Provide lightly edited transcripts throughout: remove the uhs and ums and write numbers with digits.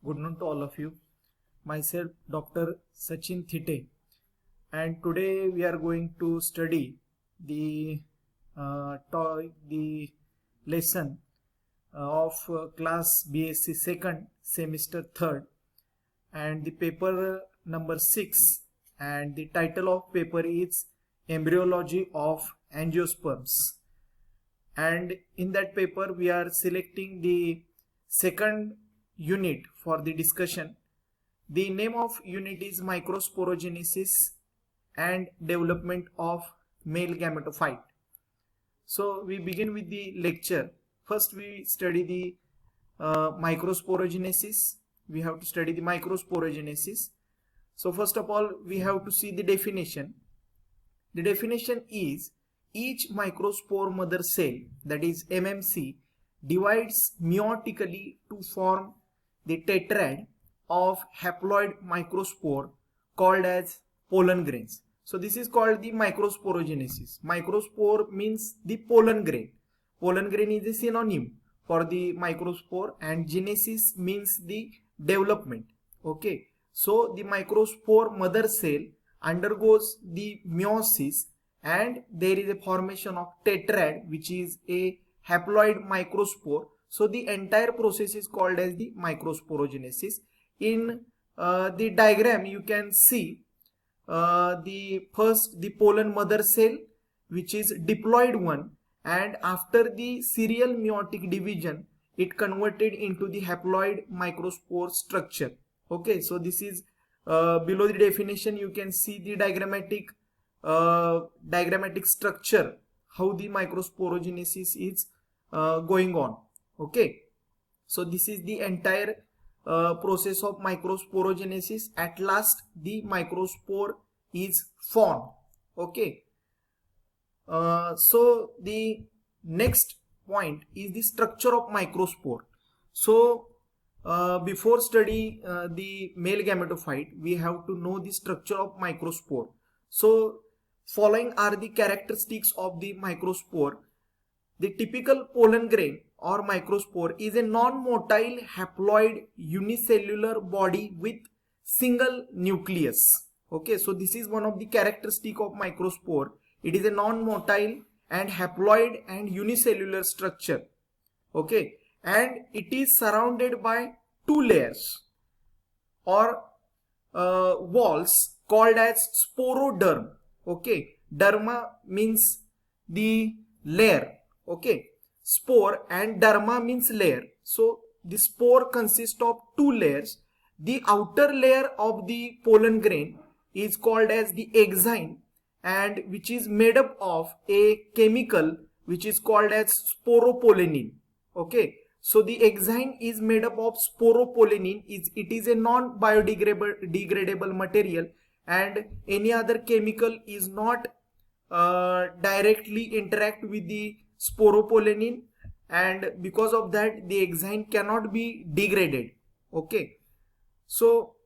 Good noon to all of you. Myself, Dr. Sachin Thite, and today we are going to study the the lesson of class BSc second semester third, and the paper number 6, and the title of paper is Embryology of Angiosperms. And in that paper we are selecting the second unit for the discussion. The name of unit is Microsporogenesis and Development of Male Gametophyte. So we begin with the lecture. First we study the microsporogenesis. We have to study the microsporogenesis. So first of all we have to see the definition. The definition is each microspore mother cell, that is MMC, divides meiotically to form the tetrad of haploid microspore called as pollen grains. So this is called the microsporogenesis. Microspore means the pollen grain. Pollen grain is a synonym for the microspore, and genesis means the development. Okay. So the microspore mother cell undergoes the meiosis and there is a formation of tetrad, which is a haploid microspore. So the entire process is called as the microsporogenesis. In the diagram you can see the pollen mother cell, which is diploid one, and after the serial meiotic division it converted into the haploid microspore structure. Okay, so this is below the definition you can see the diagrammatic structure, how the microsporogenesis is going on. Okay, so this is the entire process of microsporogenesis. At last the microspore is formed. Okay, so the next point is the structure of microspore. So before study the male gametophyte, we have to know the structure of microspore. So following are the characteristics of the microspore. The typical pollen grain or microspore is a non-motile haploid unicellular body with single nucleus. Okay, so this is one of the characteristic of microspore. It is a non-motile and haploid and unicellular structure. Okay, and it is surrounded by two layers or walls called as sporoderm. Okay, derma means the layer. Okay, spore and derma means layer. So the spore consists of two layers. The outer layer of the pollen grain is called as the exine, and which is made up of a chemical which is called as sporopollenin. Okay, so the exine is made up of sporopollenin. It is a non-biodegradable material, and any other chemical is not directly interact with the sporopollenin, and because of that the exine cannot be degraded. Okay, so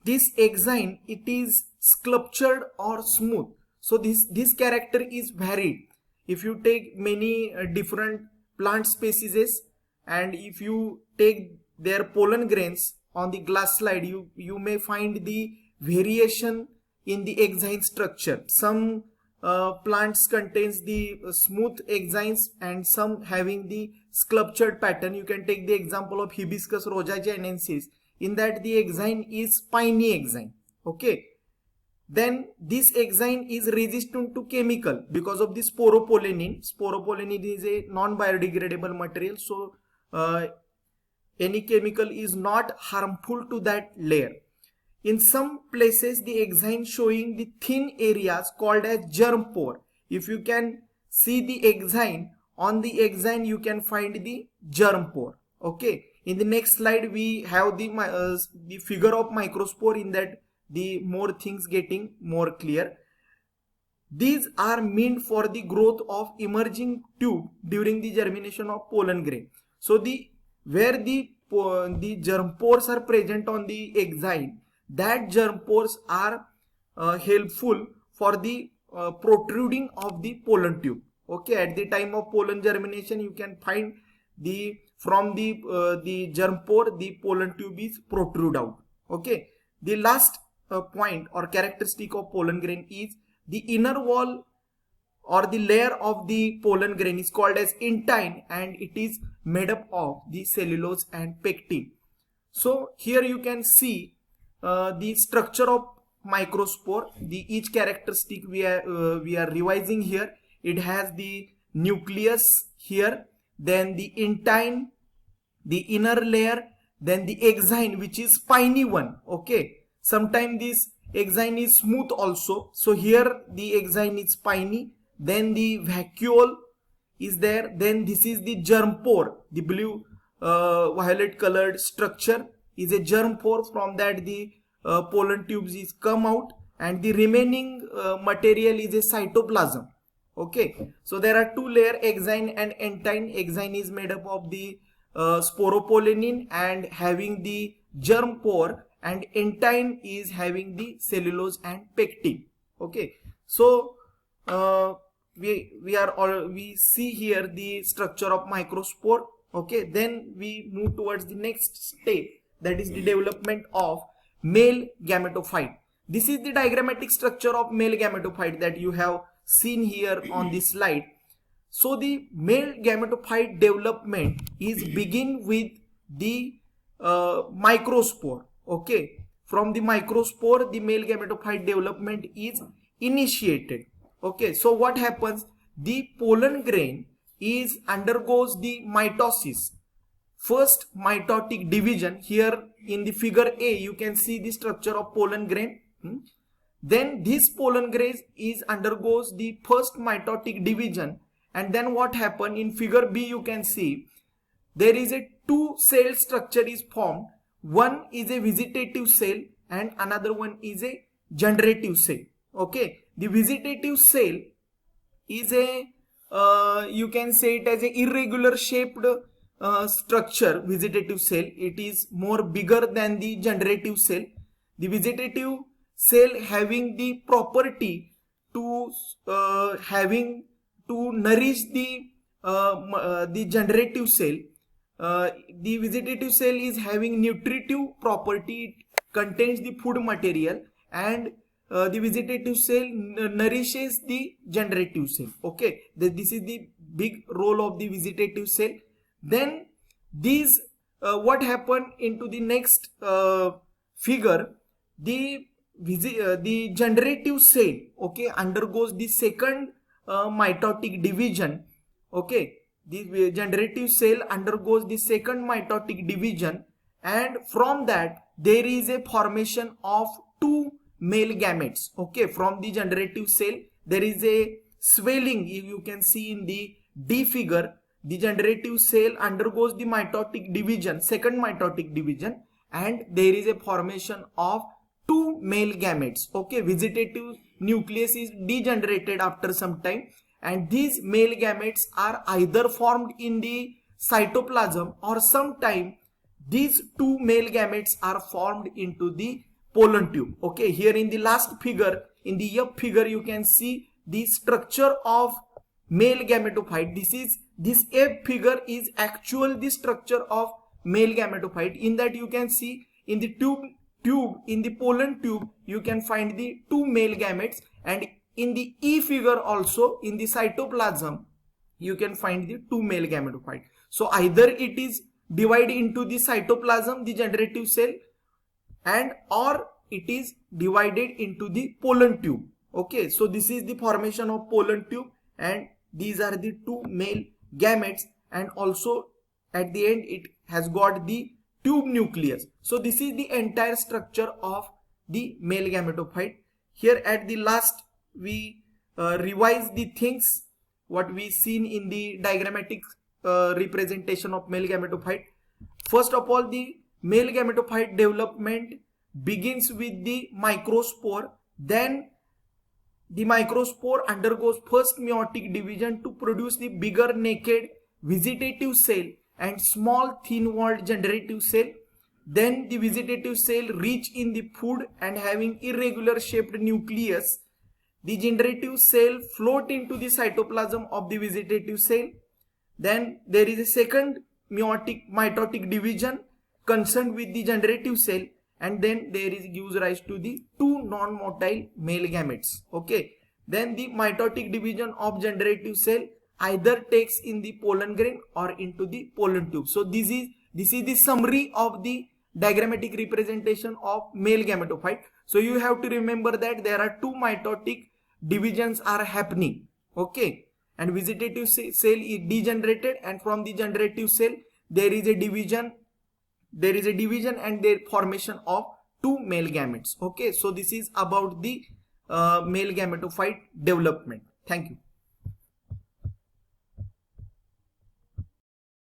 this exine, it is sculptured or smooth. So this character is varied. If you take many different plant species and if you take their pollen grains on the glass slide, you may find the variation in the exine structure. Some plants contains the smooth exines and some having the sculptured pattern. You can take the example of Hibiscus rosagianensis. In that the exine is spiny exine. Okay, then this exine is resistant to chemical because of the sporopollenin. Sporopollenin is a non-biodegradable material, so any chemical is not harmful to that layer. In some places the exine showing the thin areas called as germ pore. If you can see the exine, on the exine you can find the germ pore. Okay, in the next slide we have the figure of microspore. In that the more things getting more clear. These are meant for the growth of emerging tube during the germination of pollen grain. So where the germ pores are present on the exine, that germ pores are helpful for the protruding of the pollen tube. Okay, at the time of pollen germination you can find the from the germ pore, the pollen tube is protrude out. Okay. The last point or characteristic of pollen grain is the inner wall or the layer of the pollen grain is called as intine, and it is made up of the cellulose and pectin. So here you can see the structure of microspore. The each characteristic we are revising here. It has the nucleus here, then the intine, the inner layer, then the exine, which is spiny one. Okay, sometimes this exine is smooth also. So here the exine is spiny, then the vacuole is there, then this is the germ pore. The blue violet colored structure is a germ pore. From that the pollen tubes is come out, and the remaining material is a cytoplasm. Okay, so there are two layers, exine and intine. Exine is made up of the sporopollenin and having the germ pore, and intine is having the cellulose and pectin. Okay, so we see here the structure of microspore. Okay, then we move towards the next step, that is the development of male gametophyte. This is the diagrammatic structure of male gametophyte that you have seen here on this slide. So the male gametophyte development is begin with the microspore. Okay, from the microspore the male gametophyte development is initiated. Okay, so what happens? The pollen grain is undergoes the mitosis. First mitotic division. Here in the figure A you can see the structure of pollen grain. Then this pollen grain is undergoes the first mitotic division, and then what happen in figure B you can see there is a two cell structure is formed. One is a vegetative cell and another one is a generative cell. Okay, the vegetative cell is a you can say it as a irregular shaped structure. Vegetative cell, it is more bigger than the generative cell. The vegetative cell having the property to nourish the generative cell. The vegetative cell is having nutritive property, it contains the food material, and the vegetative cell nourishes the generative cell. Okay, this is the big role of the vegetative cell. Then these what happened into the next figure, the generative cell, okay, undergoes the second mitotic division. Okay, the generative cell undergoes the second mitotic division, and from that there is a formation of two male gametes. Okay, from the generative cell there is a swelling. You can see in the D figure, the generative cell undergoes the mitotic division, second mitotic division, and there is a formation of two male gametes. Okay, vegetative nucleus is degenerated after some time, and these male gametes are either formed in the cytoplasm or sometime these two male gametes are formed into the pollen tube. Okay, here in the last figure, in the F figure, you can see the structure of male gametophyte. This F figure is actual the structure of male gametophyte. In that you can see in the tube in the pollen tube you can find the two male gametes, and in the E figure also in the cytoplasm you can find the two male gametophyte. So either it is divided into the cytoplasm, the generative cell, and or it is divided into the pollen tube. Okay, so this is the formation of pollen tube, and these are the two male gametes, and also at the end it has got the tube nucleus. So this is the entire structure of the male gametophyte. Here at the last we revise the things what we seen in the diagrammatic representation of male gametophyte. First of all, the male gametophyte development begins with the microspore. Then the microspore undergoes first meiotic division to produce the bigger naked vegetative cell and small thin walled generative cell. Then the vegetative cell rich in the food and having irregular shaped nucleus. The generative cell float into the cytoplasm of the vegetative cell. Then there is a second meiotic mitotic division concerned with the generative cell, and then there is gives rise to the two non-motile male gametes. Okay, then the mitotic division of generative cell either takes in the pollen grain or into the pollen tube. So this is the summary of the diagrammatic representation of male gametophyte. So you have to remember that there are two mitotic divisions are happening. Okay, and vegetative cell is degenerated, and from the generative cell there is a division and their formation of two male gametes. Okay, so this is about the male gametophyte development. Thank you.